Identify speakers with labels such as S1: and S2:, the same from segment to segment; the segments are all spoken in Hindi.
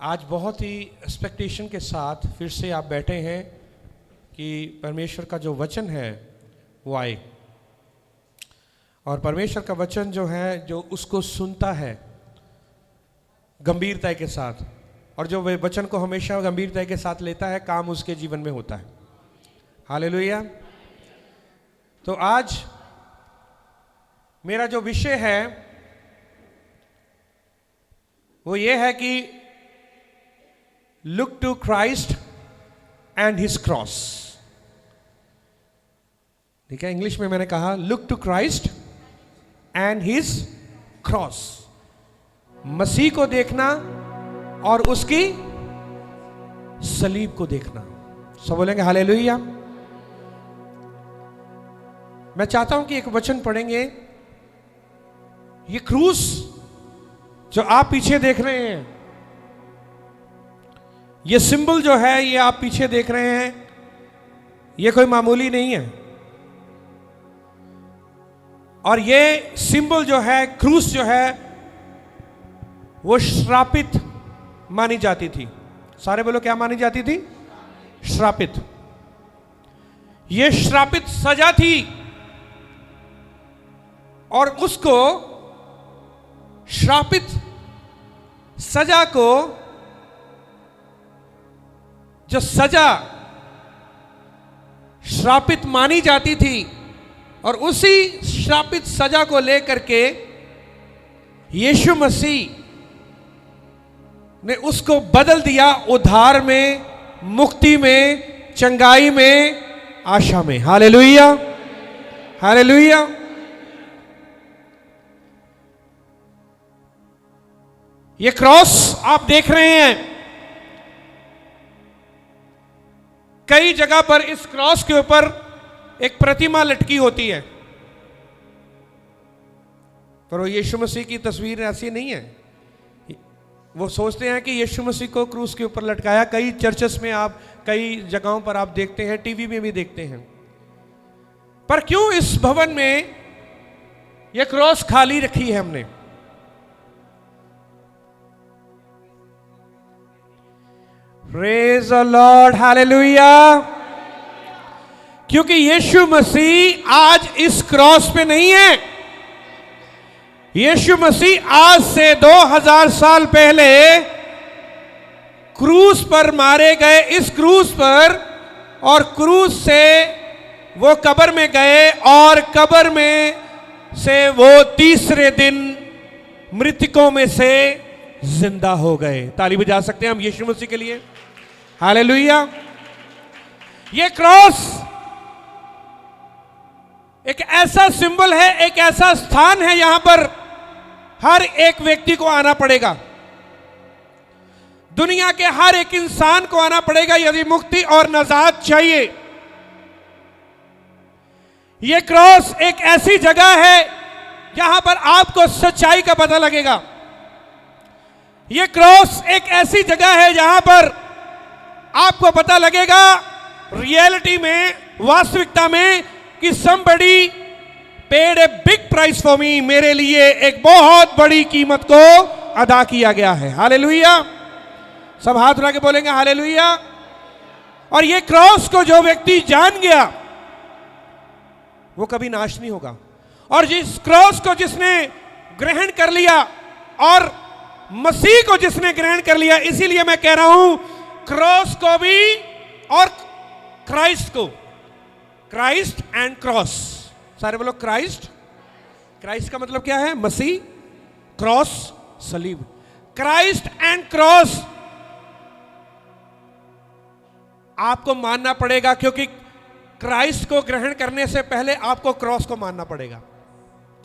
S1: आज बहुत ही एक्सपेक्टेशन के साथ फिर से आप बैठे हैं कि परमेश्वर का जो वचन है वो आए, और परमेश्वर का वचन जो है जो उसको सुनता है गंभीरता के साथ, और जो वे वचन को हमेशा गंभीरता के साथ लेता है, काम उसके जीवन में होता है। हालेलुया। तो आज मेरा जो विषय है वो ये है कि look to Christ and his cross. ठीक है, इंग्लिश में मैंने कहा look to Christ and his cross. मसीह को देखना और उसकी सलीब को देखना। सब बोलेंगे हालेलुया। मैं चाहता हूं कि एक वचन पढ़ेंगे। ये क्रूस जो आप पीछे देख रहे हैं, ये सिंबल जो है ये आप पीछे देख रहे हैं, ये कोई मामूली नहीं है। और ये सिंबल जो है, क्रूस जो है, वो श्रापित मानी जाती थी। सारे बोलो क्या मानी जाती थी? श्रापित। ये श्रापित सजा थी, और उसको श्रापित सजा को, जो सजा श्रापित मानी जाती थी, और उसी श्रापित सजा को लेकर के यीशु मसीह ने उसको बदल दिया उद्धार में, मुक्ति में, चंगाई में, आशा में। Hallelujah, hallelujah. ये क्रॉस आप देख रहे हैं, कई जगह पर इस क्रॉस के ऊपर एक प्रतिमा लटकी होती है, पर वो यीशु मसीह की तस्वीर ऐसी नहीं है। वो सोचते हैं कि यीशु मसीह को क्रूस के ऊपर लटकाया। कई चर्चेस में आप, कई जगहों पर आप देखते हैं, टीवी में भी देखते हैं। पर क्यों इस भवन में यह क्रॉस खाली रखी है हमने? Praise the Lord, hallelujah. क्योंकि यीशु मसीह आज इस क्रॉस पे नहीं है। यीशु मसीह आज से 2000 साल पहले क्रूस पर मारे गए, इस क्रूस पर, और क्रूस से वो कब्र में गए, और कब्र में से वो तीसरे दिन मृतकों में से जिंदा हो गए। ताली बजा सकते हैं हम यीशु मसीह के लिए? हालेलुया। ये क्रॉस एक ऐसा सिंबल है, एक ऐसा स्थान है, यहां पर हर एक व्यक्ति को आना पड़ेगा। दुनिया के हर एक इंसान को आना पड़ेगा यदि मुक्ति और नजात चाहिए। यह क्रॉस एक ऐसी जगह है जहां पर आपको सच्चाई का पता लगेगा। यह क्रॉस एक ऐसी जगह है जहां पर आपको पता लगेगा रियलिटी में, वास्तविकता में, कि somebody paid a big price for me, मेरे लिए एक बहुत बड़ी कीमत को अदा किया गया है। हालेलुया। सब हाथ उठा के बोलेंगे हालेलुया। और ये क्रॉस को जो व्यक्ति जान गया वो कभी नाश नहीं होगा। और जिस क्रॉस को जिसने ग्रहण कर लिया, और मसीह को जिसने ग्रहण कर लिया, इसीलिए मैं कह रहा हूं क्रॉस को भी और क्राइस्ट को, क्राइस्ट एंड क्रॉस। सारे बोलो क्राइस्ट। क्राइस्ट का मतलब क्या है? मसीह। क्रॉस सलीब। क्राइस्ट एंड क्रॉस आपको मानना पड़ेगा, क्योंकि क्राइस्ट को ग्रहण करने से पहले आपको क्रॉस को मानना पड़ेगा।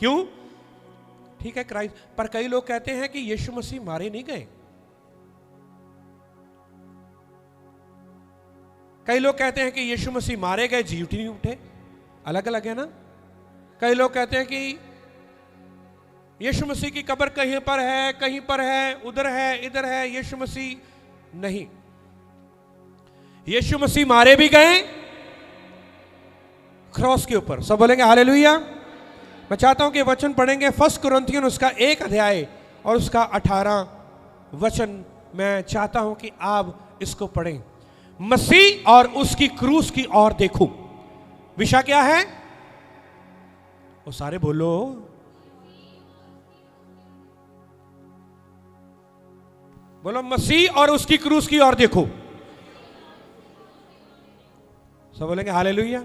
S1: क्यों? ठीक है, क्राइस्ट, पर कई लोग कहते हैं कि यीशु मसीह मारे नहीं गए। कई लोग कहते हैं कि यीशु मसीह मारे गए, जी नहीं उठे। अलग अलग है ना। कई लोग कहते हैं कि यीशु मसीह की कब्र कहीं पर है, कहीं पर है, उधर है, इधर है। यीशु मसीह नहीं, यीशु मसीह मारे भी गए क्रॉस के ऊपर। सब बोलेंगे हालेलुया। मैं चाहता हूं कि वचन पढ़ेंगे 1 कुरिन्थियन उसका 1 अध्याय और उसका 18 वचन मैं चाहता हूं कि आप इसको पढ़ें। मसीह और उसकी क्रूस की ओर देखो। विषय क्या है? वो सारे बोलो। बोलो, मसीह और उसकी क्रूस की ओर देखो। सब बोलेंगे हालेलुया।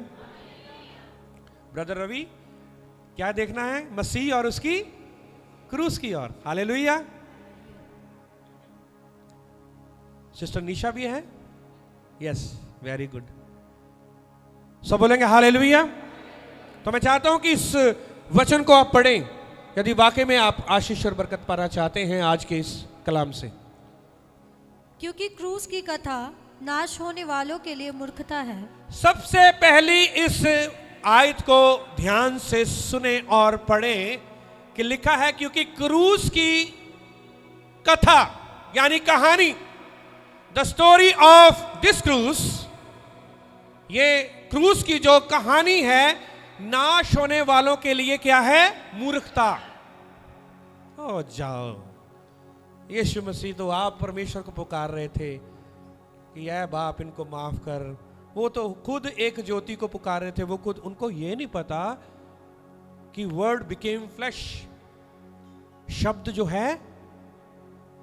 S1: ब्रदर रवि, क्या देखना है? मसीह और उसकी क्रूस की ओर। हालेलुया। सिस्टर निशा भी है? Yes, very good. सब बोलेंगे हालेलुया। तो मैं चाहता हूं कि इस वचन को आप पढ़ें, यदि वाकई में आप आशीष और बरकत पाना चाहते हैं आज के इस कलाम से।
S2: क्योंकि क्रूस की कथा नाश होने वालों के लिए मूर्खता है।
S1: सबसे पहली इस आयत को ध्यान से सुने और पढ़ें कि लिखा है क्योंकि क्रूस की कथा यानी कहानी, द स्टोरी ऑफ दिस क्रूस, ये क्रूस की जो कहानी है नाश होने वालों के लिए क्या है? मूर्खता। ओ जाओ, यीशु मसीह तो आप परमेश्वर को पुकार रहे थे कि ऐ बाप इनको माफ कर। वो तो खुद एक ज्योति को पुकार रहे थे। वो खुद, उनको ये नहीं पता कि वर्ड बिकेम फ्लैश, शब्द जो है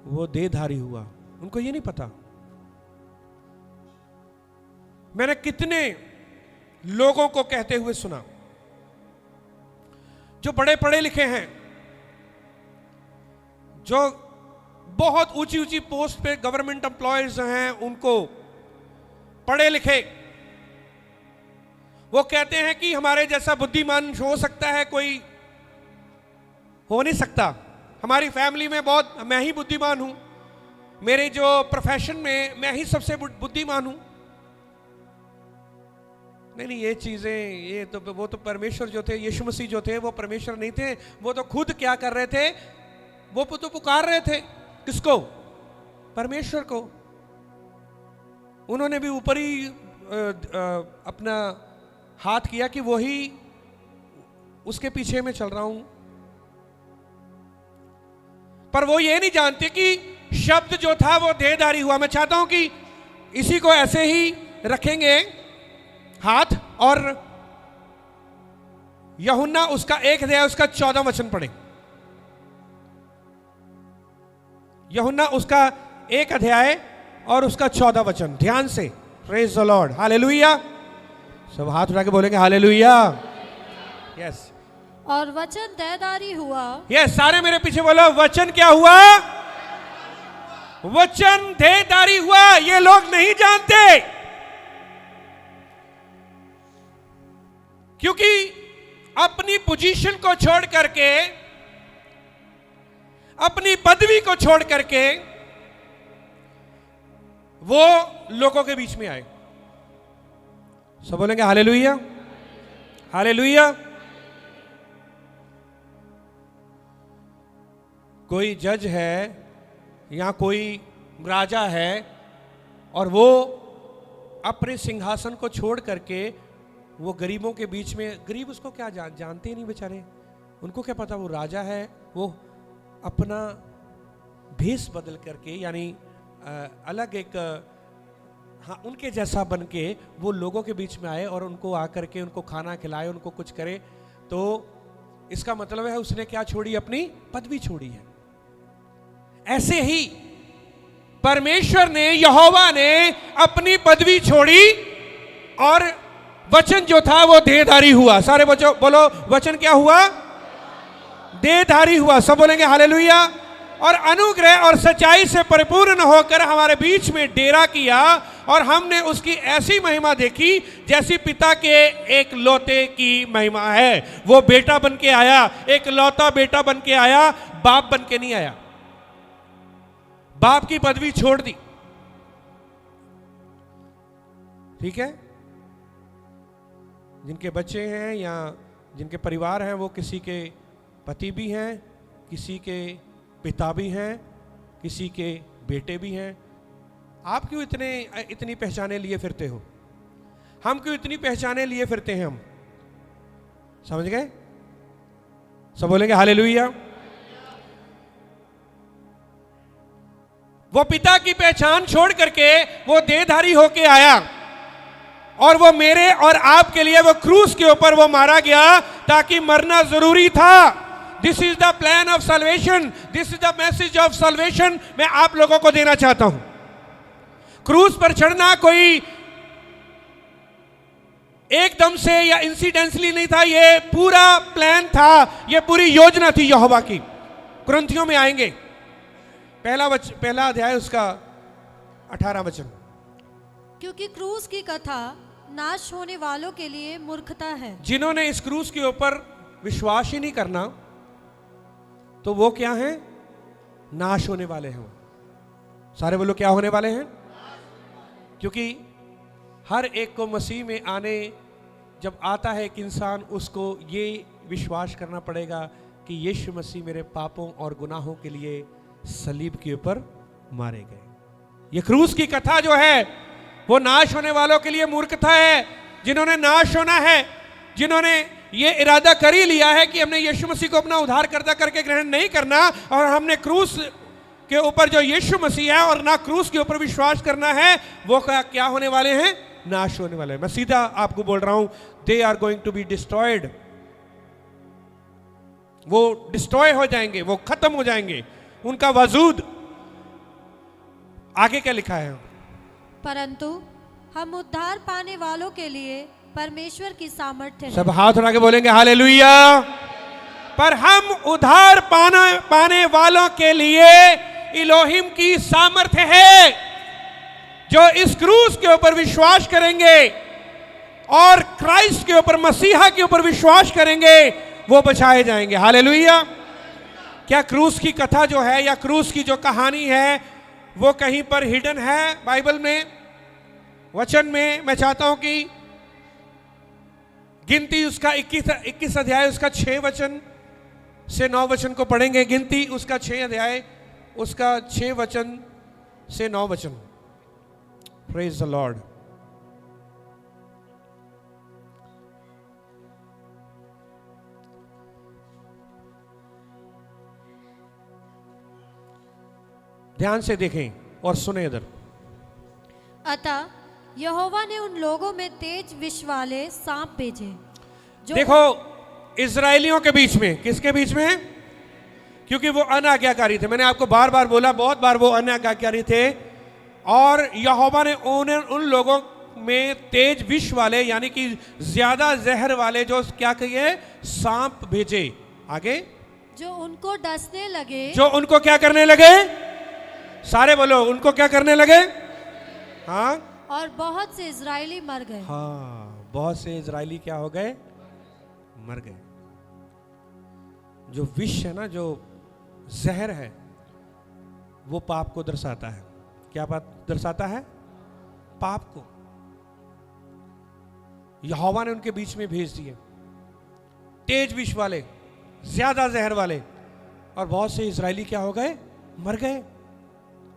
S1: वो देहधारी हुआ। उनको ये नहीं पता। मैंने कितने लोगों को कहते हुए सुना जो बड़े पढ़े लिखे हैं, जो बहुत ऊंची ऊंची पोस्ट पे गवर्नमेंट एम्प्लॉयज हैं, उनको पढ़े लिखे, वो कहते हैं कि हमारे जैसा बुद्धिमान हो सकता है कोई, हो नहीं सकता। हमारी फैमिली में बहुत, मैं ही बुद्धिमान हूं, मेरे जो प्रोफेशन में मैं ही सबसे बुद्धिमान हूं। नहीं, ये चीजें, ये तो वो तो परमेश्वर जो थे, यीशु मसीह जो थे, वो परमेश्वर नहीं थे। वो तो खुद क्या कर रहे थे? वो तो पुकार रहे थे किसको? परमेश्वर को। उन्होंने भी ऊपर ही अपना हाथ किया कि वो ही उसके पीछे में चल रहा हूं। पर वो ये नहीं जानते कि शब्द जो था वो देहधारी हुआ। मैं चाहता हूं कि इसी को ऐसे ही रखेंगे हाथ, और यूहन्ना उसका 1 अध्याय उसका 14 वचन पढ़ें। यूहन्ना उसका 1 अध्याय और उसका 14 वचन ध्यान से। Praise the Lord, hallelujah. सब हाथ उठा के बोलेंगे हालेलुया। यस।
S2: और वचन देहधारी हुआ।
S1: यस, सारे मेरे पीछे बोलो, वचन क्या हुआ? वचन देहधारी हुआ। ये लोग नहीं जानते, क्योंकि अपनी पोजीशन को छोड़ करके, अपनी पदवी को छोड़ करके वो लोगों के बीच में आए। सब बोलेंगे हालेलुया, हालेलुया। कोई जज है या कोई राजा है और वो अपने सिंहासन को छोड़ करके वो गरीबों के बीच में, गरीब उसको क्या जानते ही नहीं बेचारे, उनको क्या पता वो राजा है। वो अपना भेष बदल करके, यानी अलग एक, हाँ, उनके जैसा बन के वो लोगों के बीच में आए और उनको आकर के उनको खाना खिलाए, उनको कुछ करे। तो इसका मतलब है उसने क्या छोड़ी? अपनी पदवी छोड़ी है। ऐसे ही परमेश्वर ने, यहोवा ने अपनी पदवी छोड़ी और वचन जो था वो देहधारी हुआ। सारे बच्चों बोलो, वचन क्या हुआ? देहधारी हुआ। सब बोलेंगे हालेलुया। और अनुग्रह और सच्चाई से परिपूर्ण होकर हमारे बीच में डेरा किया, और हमने उसकी ऐसी महिमा देखी जैसी पिता के एक लौते की महिमा है। वो बेटा बन के आया, एक लौता बेटा बन के आया, बाप बन के नहीं आया। बाप की पदवी छोड़ दी। ठीक है? जिनके बच्चे हैं या जिनके परिवार हैं, वो किसी के पति भी हैं, किसी के पिता भी हैं, किसी के बेटे भी हैं। आप क्यों इतनी पहचाने लिए फिरते हो? हम क्यों इतनी पहचाने लिए फिरते हैं? हम समझ गए? सब बोलेंगे हालेलुया। वो पिता की पहचान छोड़ करके वो देहधारी होके आया और वो मेरे और आपके लिए वो क्रूस के ऊपर वो मारा गया ताकि मरना जरूरी था। This is the plan of salvation, this is the message of salvation मैं आप लोगों को देना चाहता हूं। क्रूस पर चढ़ना कोई एकदम से या इंसिडेंटली नहीं था, ये पूरा प्लान था, ये पूरी योजना थी यहोवा की। कुरिन्थियों में आएंगे, पहला अध्याय उसका 18 वचन।
S2: क्योंकि क्रूस की कथा नाश होने वालों के लिए मूर्खता है।
S1: जिन्होंने इस क्रूस के ऊपर विश्वास ही नहीं करना तो वो क्या हैं? नाश होने वाले हैं। सारे बोलो क्या होने वाले हैं? क्योंकि हर एक को मसीह में आने जब आता है एक इंसान, उसको ये विश्वास करना पड़ेगा कि यीशु मसीह मेरे पापों और गुनाहों के लिए सलीब के ऊपर मारे गए। ये क्रूस की कथा जो है वो नाश होने वालों के लिए मूर्खता है। जिन्होंने नाश होना है, जिन्होंने ये इरादा कर ही लिया है कि हमने यीशु मसीह को अपना उद्धारकर्ता करके ग्रहण नहीं करना और हमने क्रूस के ऊपर जो यीशु मसीह है और ना क्रूस के ऊपर विश्वास करना है, वो क्या होने वाले हैं? नाश होने वाले हैं। मैं सीधा आपको बोल रहा हूं, they are going to be destroyed. वो डिस्ट्रॉय हो जाएंगे, वो खत्म हो जाएंगे, उनका वजूद। आगे क्या लिखा है?
S2: परंतु हम उद्धार पाने वालों के लिए परमेश्वर की सामर्थ्य है।
S1: सब हाथ उठा के बोलेंगे हालेलुया। पर हम उद्धार पाने वालों के लिए इलोहिम की सामर्थ्य है। जो इस क्रूस के ऊपर विश्वास करेंगे और क्राइस्ट के ऊपर, मसीहा के ऊपर विश्वास करेंगे, वो बचाए जाएंगे। हालेलुया। क्या क्रूस की कथा जो है या क्रूस की जो कहानी है वो कहीं पर हिडन है बाइबल में, वचन में? मैं चाहता हूं कि गिनती उसका 21 अध्याय उसका 6 वचन से 9 वचन को पढ़ेंगे। गिनती उसका 6 अध्याय उसका 6 वचन से 9 वचन। Praise the Lord. ध्यान से देखें और सुने इधर।
S2: अतः यहोवा ने उन लोगों में तेज विष वाले सांप भेजे जो
S1: देखो, इजरायलियों के बीच में, किसके बीच में? क्योंकि वो अनाज्ञाकारी थे। मैंने आपको बार बार बोला, बहुत बार वो अनाज्ञाकारी थे और यहोवा ने उन लोगों में तेज विष वाले यानी कि ज्यादा जहर वाले जो क्या कहिए, सांप भेजे। आगे,
S2: जो उनको डसने लगे,
S1: जो उनको क्या करने लगे? सारे बोलो, उनको क्या करने लगे? हाँ,
S2: और बहुत से इजरायली मर गए।
S1: हाँ, बहुत से इजरायली क्या हो गए? मर गए। जो विष है ना, जो जहर है, वो पाप को दर्शाता है। क्या बात दर्शाता है? पाप को। यहोवा ने उनके बीच में भेज दिए तेज विष वाले, ज्यादा जहर वाले, और बहुत से इजरायली क्या हो गए? मर गए।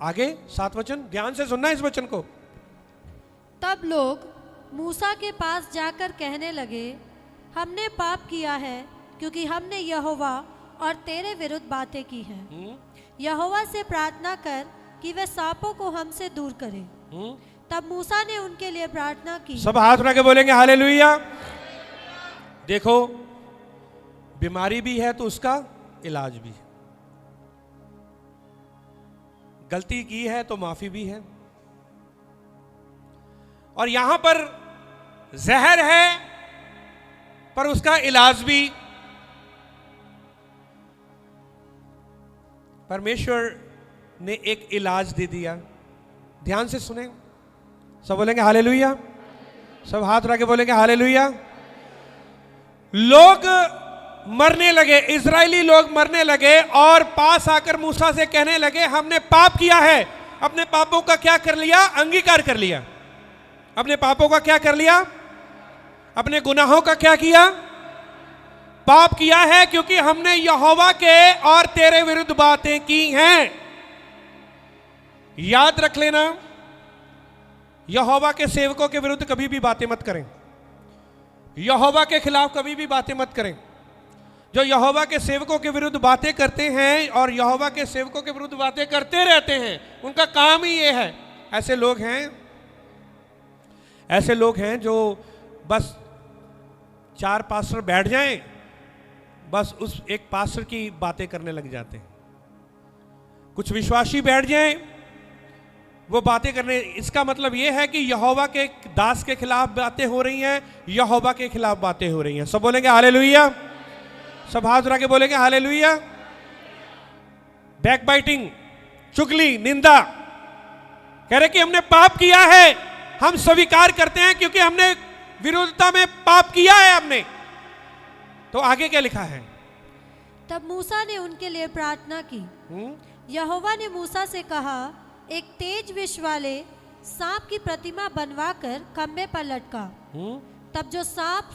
S1: आगे 7 वचन, ध्यान से सुनना इस वचन को।
S2: तब लोग मूसा के पास जाकर कहने लगे, हमने पाप किया है क्योंकि हमने यहोवा और तेरे विरुद्ध बातें की हैं। यहोवा से प्रार्थना कर कि वह सांपों को हमसे दूर करे। तब मूसा ने उनके लिए प्रार्थना की।
S1: सब हाथ उठा के बोलेंगे हालेलुया। देखो, बीमारी भी है तो उसका इलाज भी है। गलती की है तो माफी भी है। और यहां पर जहर है पर उसका इलाज भी। परमेश्वर ने एक इलाज दे दिया। ध्यान से सुने, सब बोलेंगे हालेलुया। सब हाथ उठा के बोलेंगे हालेलुया। लोग मरने लगे, इजरायली लोग मरने लगे और पास आकर मूसा से कहने लगे, हमने पाप किया है। अपने पापों का क्या कर लिया? अंगीकार कर लिया। अपने पापों का क्या कर लिया? अपने गुनाहों का क्या किया? पाप किया है क्योंकि हमने यहोवा के और तेरे विरुद्ध बातें की हैं। याद रख लेना, यहोवा के सेवकों के विरुद्ध कभी भी बातें मत करें। यहोवा के खिलाफ कभी भी बातें मत करें। जो यहोवा के सेवकों के विरुद्ध बातें करते हैं और यहोवा के सेवकों के विरुद्ध बातें करते रहते हैं, उनका काम ही ये है। ऐसे लोग हैं जो बस 4 पास्टर बैठ जाएं, बस उस एक पास्टर की बातें करने लग जाते हैं। कुछ विश्वासी बैठ जाएं, वो बातें करने, इसका मतलब ये है कि यहोवा के दास के खिलाफ बातें हो रही हैं, यहोवा के खिलाफ बातें हो रही हैं। सब बोलेंगे हालेलुया, सब हाथ उठा के बोलेंगे हालेलुया। बैकबाइटिंग, चुगली, निंदा, कह रहे कि हमने पाप किया है, हम स्वीकार करते हैं क्योंकि हमने विरोधता में पाप किया है हमने। तो आगे क्या लिखा है?
S2: तब मूसा ने उनके लिए प्रार्थना की। यहोवा ने मूसा से कहा, एक तेज विष वाले सांप की प्रतिमा बनवाकर खंबे पर लटका। तब जो सांप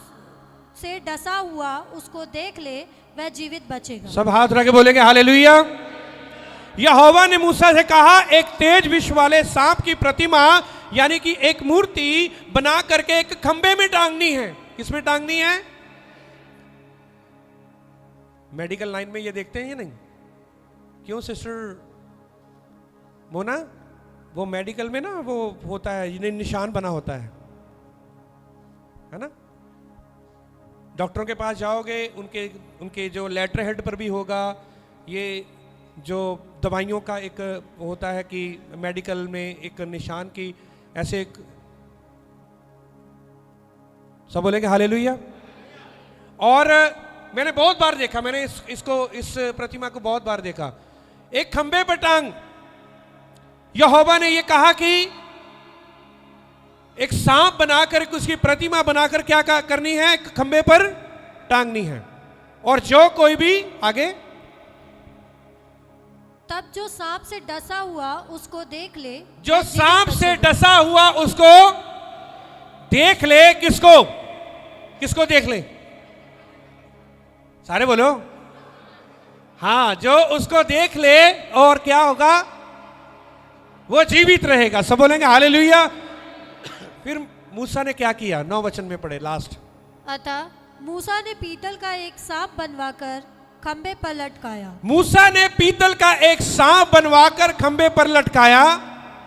S2: से डसा हुआ उसको देख ले, वह जीवित बचेगा। सब हाथ रख के बोलेंगे हालेलुया। यहोवा ने मूसा से कहा, एक तेज विष वाले सांप की प्रतिमा यानी कि एक मूर्ति बना करके एक खंबे में टांगनी है। किसमें टांगनी है? मेडिकल लाइन में ये देखते हैं या नहीं? क्यों सिस्टर मोना? वो मेडिकल में ना वो होता है, जिन्हें निशान बना होता है ना? डॉक्टरों के पास जाओगे, उनके जो लेटर हेड पर भी होगा, ये जो दवाइयों का एक होता है कि मेडिकल में एक निशान की ऐसे एक, सब बोलेंगे हालेलुया। और मैंने बहुत बार देखा, मैंने इस प्रतिमा को बहुत बार देखा। एक खंबे पर टांग, यहोवा ने ये कहा कि एक सांप बनाकर उसकी प्रतिमा बनाकर क्या करनी है? एक खंबे पर टांगनी है। और जो कोई भी आगे, तब जो सांप से डसा हुआ उसको देख ले,
S1: जो सांप से डसा हुआ उसको देख ले। किसको देख ले? सारे बोलो हाँ, जो उसको देख ले और क्या होगा? वो जीवित रहेगा। सब बोलेंगे हालेलुया। फिर मूसा ने क्या किया? 9 वचन में पढ़े लास्ट।
S2: अतः मूसा ने पीतल का एक सांप बनवाकर खंबे पर लटकाया।
S1: मूसा ने पीतल का एक सांप बनवाकर खंबे पर लटकाया।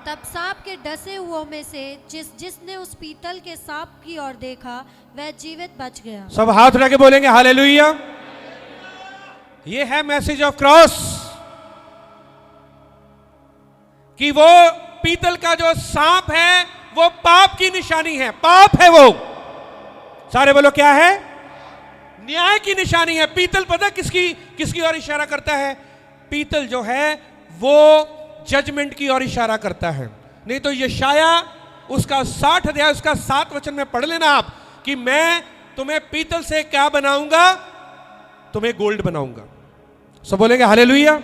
S2: तब सांप के डसे हुओं में से जिसने उस पीतल के सांप की ओर देखा, वह जीवित बच गया।
S1: सब हाथ उठा के बोलेंगे हालेलुया। ये है मैसेज ऑफ क्रॉस, कि वो पीतल का जो सांप है वो पाप की निशानी है, पाप है वो। सारे बोलो क्या है? न्याय की निशानी है। पीतल पता किसकी ओर इशारा करता है? पीतल जो है वो जजमेंट की ओर इशारा करता है। नहीं तो यशाया उसका 60 अध्याय उसका 7 वचन में पढ़ लेना आप, कि मैं तुम्हें पीतल से क्या बनाऊंगा? तुम्हें गोल्ड बनाऊंगा। सब बोलेंगे हालेलुया।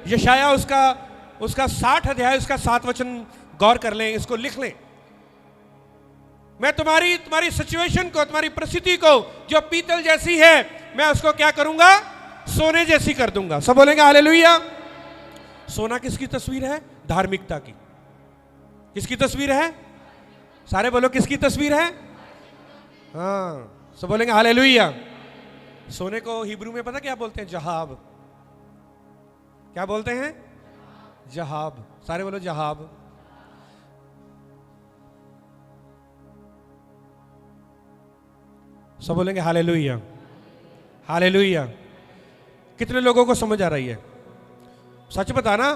S1: यशाया उसका 60 अध्याय उसका 7 वचन गौर कर लें, इसको लिख लें। मैं तुम्हारी सिचुएशन को, तुम्हारी परिस्थिति को जो पीतल जैसी है, मैं उसको क्या करूंगा? सोने जैसी कर दूंगा। सब बोलेंगे हालेलुया। सोना किसकी तस्वीर है? धार्मिकता की। किसकी तस्वीर है? सारे बोलो किसकी तस्वीर है? हाँ, सब बोलेंगे हालेलुया। सोने को हिब्रू में पता क्या बोलते हैं? जहाब। क्या बोलते हैं? जहाब। सारे बोलो जहाब। सब बोलेंगे हालेलुया, हालेलुया। कितने लोगों को समझ आ रही है? सच बताना,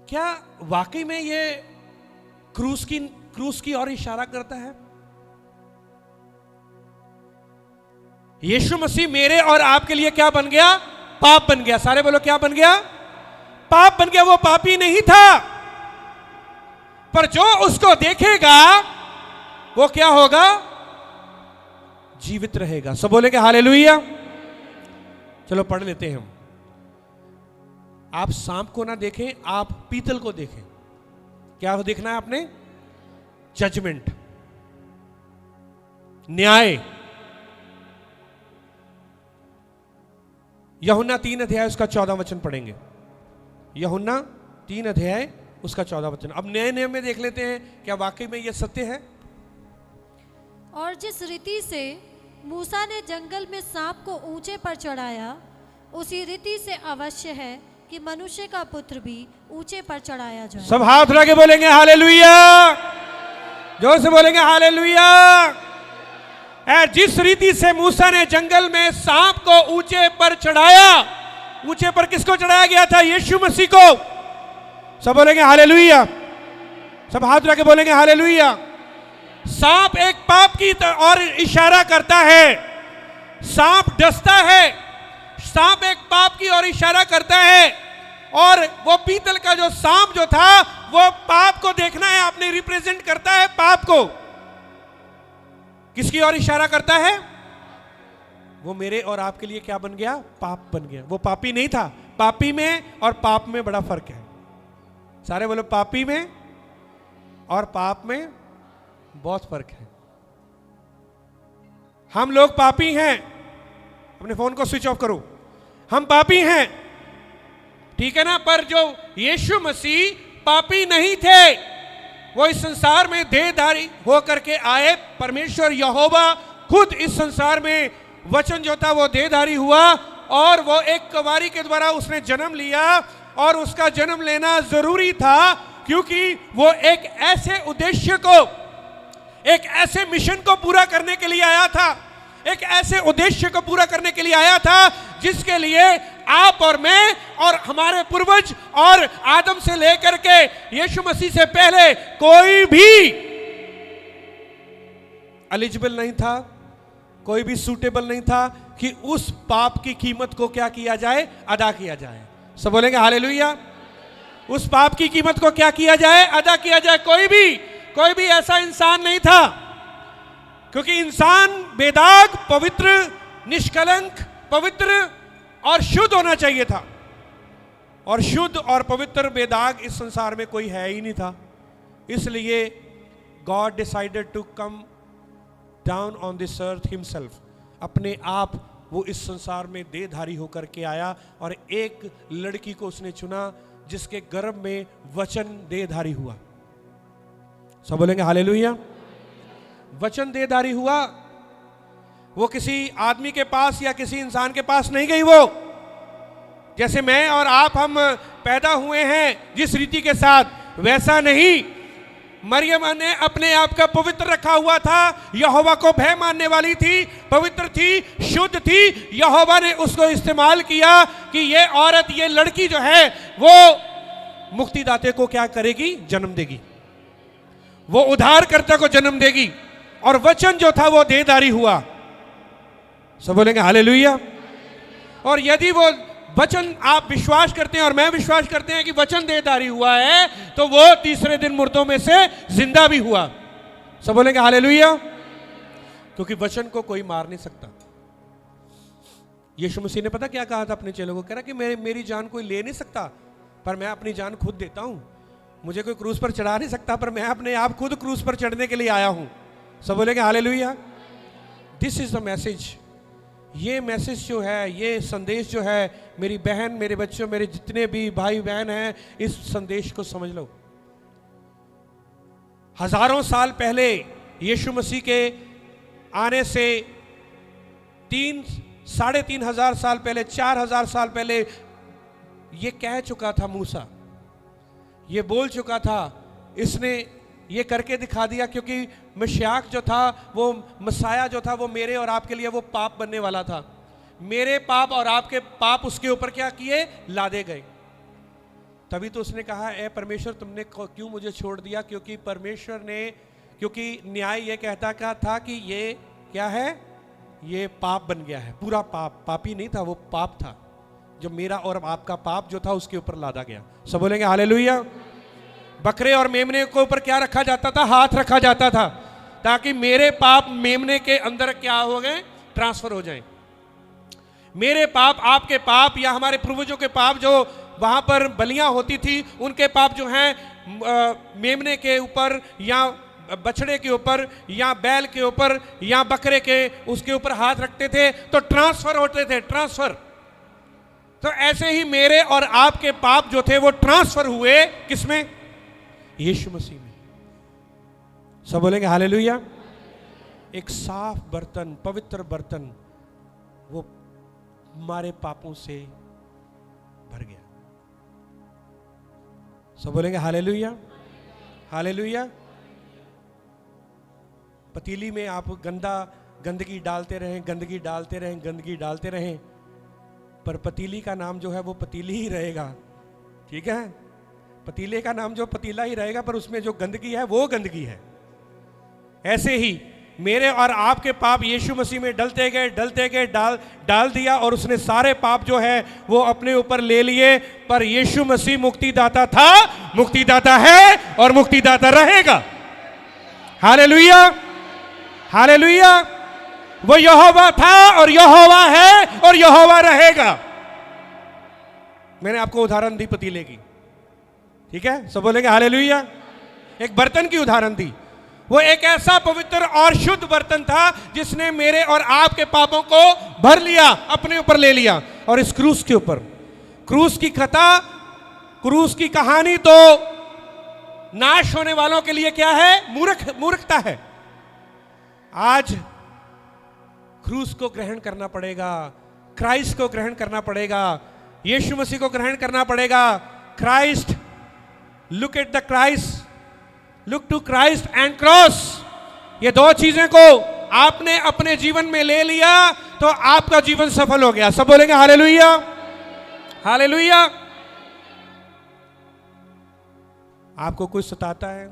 S1: क्या वाकई में ये क्रूस की ओर इशारा करता है? यीशु मसीह मेरे और आपके लिए क्या बन गया? पाप बन गया। सारे बोलो क्या बन गया? पाप बन गया। वो पापी नहीं था, पर जो उसको देखेगा वो क्या होगा? जीवित रहेगा। सब बोलेंगे हालेलुया। चलो पढ़ लेते हैं हम। आप सांप को ना देखें, आप पीतल को देखें। क्या देखना है आपने? जजमेंट, न्याय। यूहन्ना 3 अध्याय उसका 14 वचन पढ़ेंगे। यूहन्ना 3 अध्याय उसका 14 वचन। अब नए नियम में देख लेते हैं क्या वाकई में यह सत्य है।
S2: और जिस रीति से मूसा ने जंगल में सांप को ऊंचे पर चढ़ाया, उसी रीति से अवश्य है कि मनुष्य का पुत्र भी ऊंचे पर चढ़ाया जाए।
S1: सब हाथ उठा के बोलेंगे हालेलुया, जोर से बोलेंगे हालेलुया। जिस रीति से मूसा ने जंगल में सांप को ऊंचे पर चढ़ाया, ऊंचे पर किसको चढ़ाया गया था? यीशु मसीह को। सब बोलेंगे हालेलुया, सब हाथ उठा के बोलेंगे हालेलुया। सांप एक पाप की और इशारा करता है, सांप डसता है, सांप एक पाप की ओर इशारा करता है। और वो पीतल का जो सांप जो था वो पाप को देखना है, आपने रिप्रेजेंट करता है पाप को। किसकी ओर इशारा करता है? वो मेरे और आपके लिए क्या बन गया? पाप बन गया। वो पापी नहीं था। पापी में और पाप में बड़ा फर्क है। सारे बोलो, पापी में और पाप में बहुत फर्क है। हम लोग पापी हैं। अपने फोन को स्विच ऑफ करो। हम पापी हैं, ठीक है ना? पर जो यीशु मसीह पापी नहीं थे, वो इस संसार में देहधारी होकर के आए। परमेश्वर यहोवा खुद इस संसार में, वचन जो था वो देहधारी हुआ और वो एक कुंवारी के द्वारा उसने जन्म लिया। और उसका जन्म लेना जरूरी था क्योंकि वो एक ऐसे उद्देश्य को, एक ऐसे मिशन को पूरा करने के लिए आया था, एक ऐसे उद्देश्य को पूरा करने के लिए आया था जिसके लिए आप और मैं और हमारे पूर्वज और आदम से लेकर के यीशु मसीह से पहले कोई भी एलिजिबल नहीं था, कोई भी सूटेबल नहीं था कि उस पाप की कीमत को क्या किया जाए? अदा किया जाए। सब बोलेंगे हालेलुया। उस पाप की कीमत को क्या किया जाए? अदा किया जाए। कोई भी ऐसा इंसान नहीं था, क्योंकि इंसान बेदाग, पवित्र, निष्कलंक, पवित्र और शुद्ध होना चाहिए था। और शुद्ध और पवित्र, बेदाग इस संसार में कोई है ही नहीं था। इसलिए God decided to come down on this earth himself. अपने आप वो इस संसार में देहधारी होकर के आया और एक लड़की को उसने चुना जिसके गर्भ में वचन देहधारी हुआ। सब बोलेंगे हालेलुया। वचन देहधारी हुआ। वो किसी आदमी के पास या किसी इंसान के पास नहीं गई। वो जैसे मैं और आप हम पैदा हुए हैं जिस रीति के साथ, वैसा नहीं। मरियम ने अपने आप का पवित्र रखा हुआ था, यहोवा को भय मानने वाली थी, पवित्र थी, शुद्ध थी। यहोवा ने उसको इस्तेमाल किया कि ये औरत, ये लड़की जो है वो मुक्तिदाते को क्या करेगी? जन्म देगी। वो उद्धारकर्ता को जन्म देगी। और वचन जो था वो देहधारी हुआ। सब बोलेंगे हालेलुया। और यदि वो वचन आप विश्वास करते हैं और मैं विश्वास करते हैं कि वचन देहधारी हुआ है, तो वो तीसरे दिन मुर्दों में से जिंदा भी हुआ। सब बोलेंगे हालेलुया। क्योंकि वचन को कोई मार नहीं सकता। यीशु मसीह ने पता क्या कहा था अपने चेलों को? कह रहा कि मेरी जान कोई ले नहीं सकता, पर मैं अपनी जान खुद देता हूं। मुझे कोई क्रूस पर चढ़ा नहीं सकता, पर मैं अपने आप खुद क्रूस पर चढ़ने के लिए आया हूं। सब बोलेंगे hallelujah. This is the message. ये मैसेज जो है, ये संदेश जो है, मेरी बहन, मेरे बच्चों, मेरे जितने भी भाई बहन हैं, इस संदेश को समझ लो। हजारों साल पहले यीशु मसीह के आने से 3,500 साल पहले, 4,000 साल पहले ये कह चुका था मूसा, ये बोल चुका था, इसने ये करके दिखा दिया। क्योंकि मशाक जो था, वो मसाया जो था, वो मेरे और आपके लिए वो पाप बनने वाला था। मेरे पाप और आपके पाप उसके ऊपर क्या किए? लादे गए। तभी तो उसने कहा, ए परमेश्वर, तुमने क्यों मुझे छोड़ दिया? क्योंकि परमेश्वर ने, क्योंकि न्याय ये कहता क्या था कि ये क्या है? ये पाप बन गया है। पूरा पाप, पापी नहीं था, वो पाप था जो मेरा और आपका पाप जो था उसके ऊपर लादा गया। सब बोलेंगे हालेलुया। बकरे और मेमने के ऊपर क्या रखा जाता था? हाथ रखा जाता था, ताकि मेरे पाप मेमने के अंदर क्या हो गए? ट्रांसफर हो जाएं। मेरे पाप, आपके पाप, या हमारे पूर्वजों के पाप जो वहां पर बलियां होती थी, उनके पाप जो हैं मेमने के ऊपर या बछड़े के ऊपर या बैल के ऊपर या बकरे के, उसके ऊपर हाथ रखते थे तो ट्रांसफर होते थे। ट्रांसफर। तो ऐसे ही मेरे और आपके पाप जो थे वो ट्रांसफर हुए किसमें? यीशु मसीह में। सब बोलेंगे हालेलुया। एक साफ बर्तन, पवित्र बर्तन वो हमारे पापों से भर गया। सब बोलेंगे हालेलुया, हालेलुया। पतीली में आप गंदगी डालते रहें, गंदगी डालते रहें, गंदगी डालते रहें, पर पतीली का नाम जो है वो पतीली ही रहेगा, ठीक है? पतीले का नाम जो पतीला ही रहेगा, पर उसमें जो गंदगी है वो गंदगी है। ऐसे ही मेरे और आपके पाप यीशु मसीह में डलते गए, डाल दिया, और उसने सारे पाप जो है वो अपने ऊपर ले लिए। पर यीशु मसीह मुक्तिदाता था, मुक्तिदाता है और मुक्तिदाता रहेगा। Hallelujah, hallelujah. वो यहोवा था और यहोवा है और यहोवा रहेगा। मैंने आपको उदाहरण दी पतीले की, ठीक है? सब बोलेंगे हालेलुया। एक बर्तन की उदाहरण दी। वो एक ऐसा पवित्र और शुद्ध बर्तन था जिसने मेरे और आपके पापों को भर लिया, अपने ऊपर ले लिया। और इस क्रूस के ऊपर, क्रूस की कथा, क्रूस की कहानी तो नाश होने वालों के लिए क्या है? मूर्खता है। आज क्रूस को ग्रहण करना पड़ेगा, क्राइस्ट को ग्रहण करना पड़ेगा, यीशु मसीह को ग्रहण करना पड़ेगा। Christ, look at the Christ, look to Christ and cross. ये दो चीजें को आपने अपने जीवन में ले लिया तो आपका जीवन सफल हो गया। सब बोलेंगे हालेलुया, हालेलुया। आपको कोई सताता है,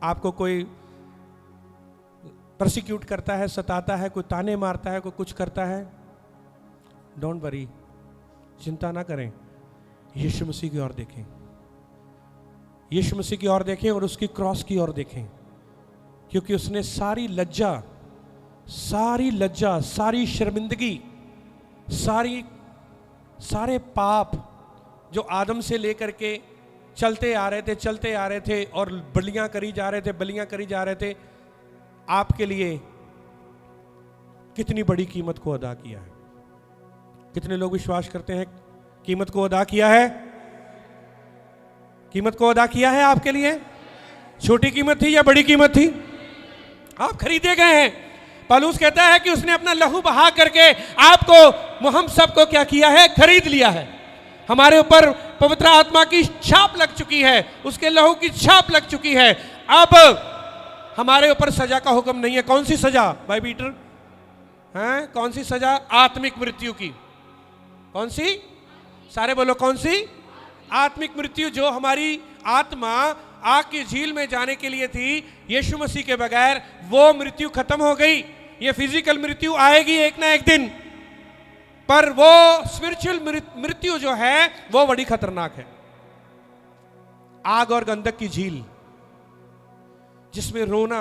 S1: आपको कोई प्रोसिक्यूट करता है, सताता है, कोई ताने मारता है, कोई कुछ करता है, डोंट वरी, चिंता ना करें। यीशु मसीह की ओर देखें, यीशु मसीह की ओर देखें और उसकी क्रॉस की ओर देखें, क्योंकि उसने सारी लज्जा, सारी शर्मिंदगी, सारे पाप जो आदम से लेकर के चलते आ रहे थे और बलियां करी जा रहे थे, आपके लिए कितनी बड़ी कीमत को अदा किया है। कितने लोग विश्वास करते हैं कीमत को अदा किया है? कीमत को अदा किया है आपके लिए। छोटी कीमत थी या बड़ी कीमत थी? आप खरीदे गए हैं। पौलुस कहता है कि उसने अपना लहू बहा करके आपको, हम सबको क्या किया है? खरीद लिया है। हमारे ऊपर पवित्र आत्मा की छाप लग चुकी है, उसके लहू की छाप लग चुकी है। अब हमारे ऊपर सजा का हुक्म नहीं है। कौन सी सजा भाई पीटर? हैं? कौन सी सजा? आत्मिक मृत्यु की। कौन सी? सारे बोलो कौन सी? आत्मिक मृत्यु। जो हमारी आत्मा आग की झील में जाने के लिए थी, यीशु मसीह के बगैर वो मृत्यु खत्म हो गई। ये फिजिकल मृत्यु आएगी एक ना एक दिन, पर वो स्पिरिचुअल मृत्यु जो है वो बड़ी खतरनाक है। आग और गंधक की झील, जिसमें रोना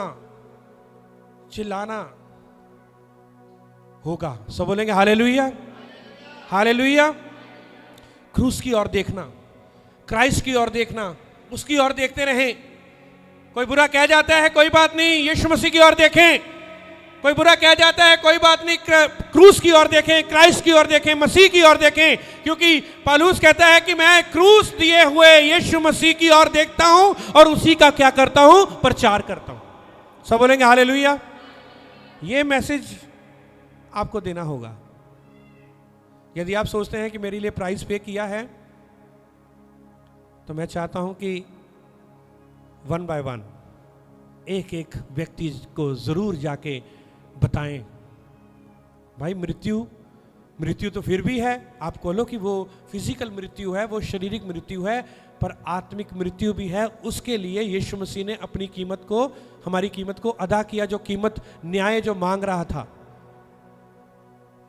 S1: चिल्लाना होगा। सब बोलेंगे हालेलुया, हालेलुया। क्रूस की ओर देखना, क्राइस्ट की ओर देखना, उसकी ओर देखते रहें। कोई बुरा कह जाता है, कोई बात नहीं, यीशु मसीह की ओर देखें। कोई बुरा कह जाता है, कोई बात नहीं, क्रूस की ओर देखें, क्राइस्ट की ओर देखें, मसीह की ओर देखें। क्योंकि पौलुस कहता है कि मैं क्रूस दिए हुए यीशु मसीह की ओर देखता हूं और उसी का क्या करता हूं? प्रचार करता हूं। सब बोलेंगे हालेलुया। ये मैसेज आपको देना होगा। यदि आप सोचते हैं कि मेरे लिए प्राइस पे किया है, तो मैं चाहता हूं कि वन बाय वन एक एक व्यक्ति को जरूर जाके बताएं, भाई मृत्यु तो फिर भी है। आप बोलो कि वो फिजिकल मृत्यु है, वो शारीरिक मृत्यु है, पर आत्मिक मृत्यु भी है। उसके लिए यीशु मसीह ने अपनी कीमत को, हमारी कीमत को अदा किया। जो कीमत न्याय जो मांग रहा था,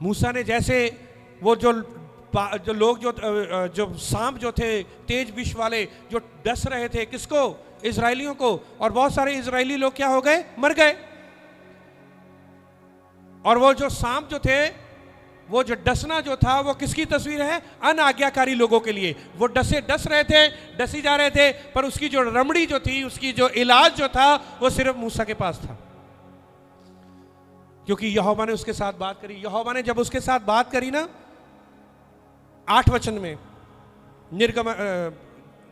S1: मूसा ने जैसे वो जो लोग जो सांप जो थे, तेज विष वाले, जो डस रहे थे किसको? इजरायलियों को। और बहुत सारे इजरायली लोग क्या हो गए? मर गए। और वो जो सांप जो थे, वो जो डसना जो था, वो किसकी तस्वीर है? अनाज्ञाकारी लोगों के लिए। वो डस रहे थे, डसी जा रहे थे, पर उसकी जो रमड़ी जो थी, उसकी जो इलाज जो था, वो सिर्फ मूसा के पास था, क्योंकि यहोवा ने उसके साथ बात करी। यहोवा ने जब उसके साथ बात करी ना, 8 वचन में,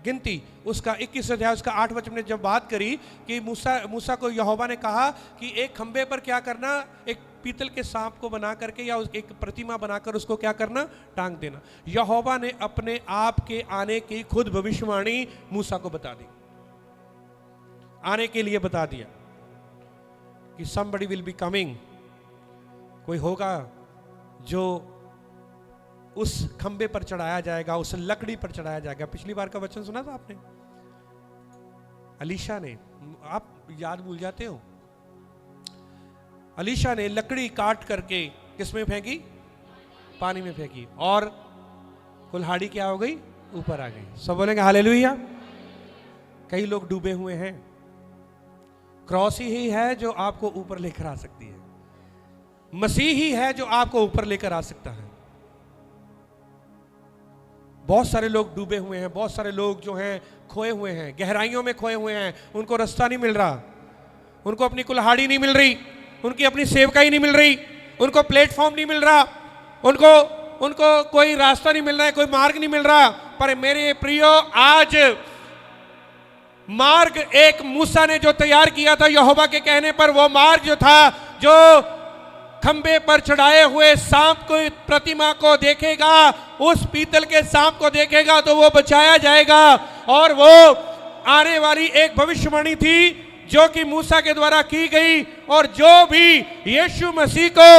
S1: गिनती उसका 21 अध्याय उसका 8 वचन में जब बात करी कि मूसा को यहोवा ने कहा कि एक खंबे पर क्या करना, एक पीतल के सांप को बना करके या एक प्रतिमा बनाकर उसको क्या करना, टांग देना। यहोवा ने अपने आप के आने की खुद भविष्यवाणी मूसा को बता दी, आने के लिए बता दिया कि somebody will be coming, कोई होगा जो उस खंबे पर चढ़ाया जाएगा, उस लकड़ी पर चढ़ाया जाएगा। पिछली बार का वचन सुना था आपने, अलीशा ने, आप याद भूल जाते हो, अलीशा ने लकड़ी काट करके किसमें फेंकी, पानी में फेंकी, और कुल्हाड़ी क्या हो गई, ऊपर आ गई। सब बोलेंगे हालेलुया। कई लोग डूबे हुए हैं, क्रॉस ही है जो आपको ऊपर लेकर आ सकती है, मसीह ही है जो आपको ऊपर लेकर आ सकता है। बहुत सारे लोग डूबे हुए हैं, बहुत सारे लोग जो हैं खोए हुए हैं, गहराइयों में खोए हुए हैं, उनको रास्ता नहीं मिल रहा, उनको अपनी कुल्हाड़ी नहीं मिल रही, उनकी अपनी सेवकाई नहीं मिल रही, उनको प्लेटफॉर्म नहीं मिल रहा, उनको कोई रास्ता नहीं मिल रहा है, कोई मार्ग नहीं मिल रहा। पर मेरे प्रियो, आज मार्ग एक मूसा ने जो तैयार किया था यहोवा के कहने पर, वो मार्ग जो था, जो खंबे पर चढ़ाए हुए सांप को, प्रतिमा को देखेगा, उस पीतल के सांप को देखेगा तो वो बचाया जाएगा। और वो आने वाली एक भविष्यवाणी थी जो कि मूसा के द्वारा की गई, और जो भी यीशु मसीह को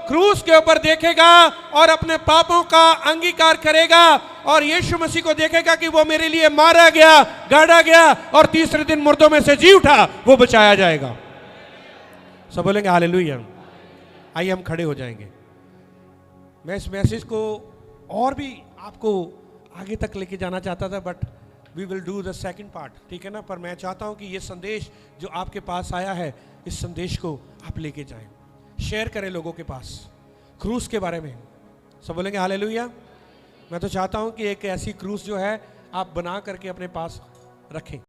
S1: क्रूस के ऊपर देखेगा और अपने पापों का अंगीकार करेगा और यीशु मसीह को देखेगा कि वो मेरे लिए मारा गया, गाड़ा गया और तीसरे दिन मुर्दों में से जी उठा, वो बचाया जाएगा। सब बोलेंगे हालेलुया। आइए हम खड़े हो जाएंगे। मैं इस मैसेज को और भी आपको आगे तक लेके जाना चाहता था, but we will do the second part, ठीक है ना। पर मैं चाहता हूं कि ये संदेश जो आपके पास आया है, इस संदेश को आप लेके जाएं, शेयर करें लोगों के पास क्रूस के बारे में। सब बोलेंगे हालेलुया। मैं तो चाहता हूं कि एक ऐसी क्रूस जो है आप बना करके अपने पास रखें।